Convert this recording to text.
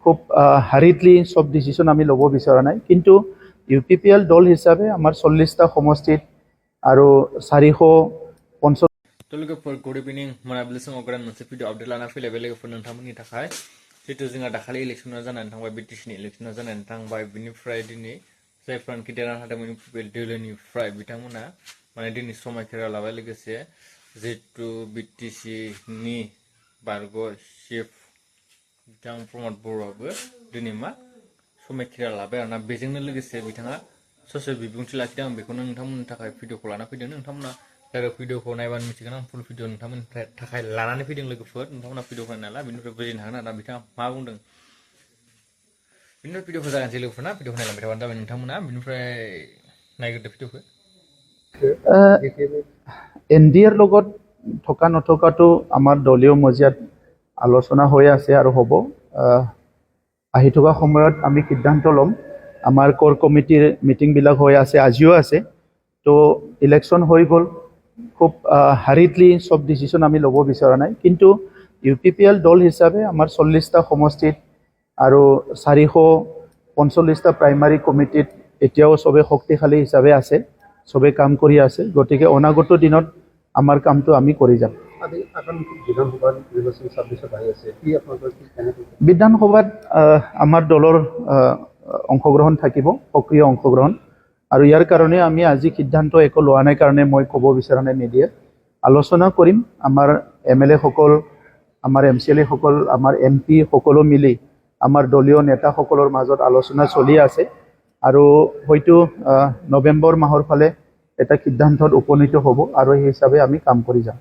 খুব হাৰিডলি সব ডিসিশন আমি ল'ব বিচৰা নাই, কিন্তু UPPL দল হিচাপে আমাৰ 40টা সমষ্টিত আৰু 450 लोगोफोर गुड इभिनिं मोनाबिलि समाव गोदान मोनसे भिडिअ आपडेट लाना फैलायबाय लोगोफोर नोंथांमोननि थाखाय जिहेतु जोंहा दाखालि इलेक्सना जानानै थांबाय बिटिसिनि इलेक्सना जानानै थांबाय बिनिफ्राय दिनै जायफ्रानोखि देरहानो हादोंमोन UPPL दोलोनिफ्राय बिथांमोना माने दिनै समायखिरा लाबाय लोगोसे जिहेतु बिटिसिनि बारग' चिफ बिथां प्रमद बर'आबो दिनै मा समायखिरा लाबाय आरोना बेजोंनो लोगोसे बिथाङा ससे बिबुंथि लाखिदों आं बेखौनो नोंथांमोननि थाखाय भिडिअखौ लाना फैदों नोंथांमोना जायगा भिडिअखौ नायबानो मिथिगोन आं फुल भिडिअ नोंथांमोननि थाखाय लानानै फैदों लोगोफोर नोंथांमोना भिडिअखौ नायनाला बिनिफ्राय बुजिनो हागोन आरोना बिथाङा मा बुंदों बिनिफ्राय भिडिअखौ जागायनोसै लोगोफोर ना भिडिअखौ नायलांबाय थाबानो जाबाय नोंथांमोना बिनिफ्राय नायग्रोदो भिडिअखौ NDAৰ লগত থকা নথকাটো আমাৰ দলীয় মজিয়াত আলোচনা হৈ আছে আৰু হ'ব আহি থকা সময়ত আমি সিদ্ধান্ত ল'ম আমাৰ কোৰ কমিটিৰ মিটিংবিলাক হৈ আছে আজিও আছে তো ইলেকশ্যন হৈ গ'ল খুব হাৰিডলি সব ডিসিশন আমি ল'ব বিচৰা নাই, কিন্তু UPPL দল হিচাপে আমাৰ 40টা সমষ্টিত আৰু 445টা প্ৰাইমাৰী কমিটিত এতিয়াও সবে শক্তিশালী হিচাপে আছে, সবে কাম কৰি আছে, গতিকে অনাগত দিনত আমাৰ কামটো আমি কৰি যাম। বিধানসভাত আমাৰ দলৰ অংশগ্ৰহণ থাকিব, সক্ৰিয় অংশগ্ৰহণ, আৰু ইয়াৰ কাৰণে আমি আজি সিদ্ধান্ত একো লোৱা নাই কাৰণে মই ক'ব বিচৰা নাই মিডিয়াত আলোচনা কৰিম। আমাৰ MLA সকল, আমাৰ MCLA সকল, আমাৰ MP সকলো মিলি আমাৰ দলীয় নেতাসকলৰ মাজত আলোচনা চলি আছে আৰু হয়তো নৱেম্বৰ মাহৰ ফালে এটা সিদ্ধান্তত উপনীত হ'ব আৰু সেই হিচাপে আমি কাম কৰি যাম।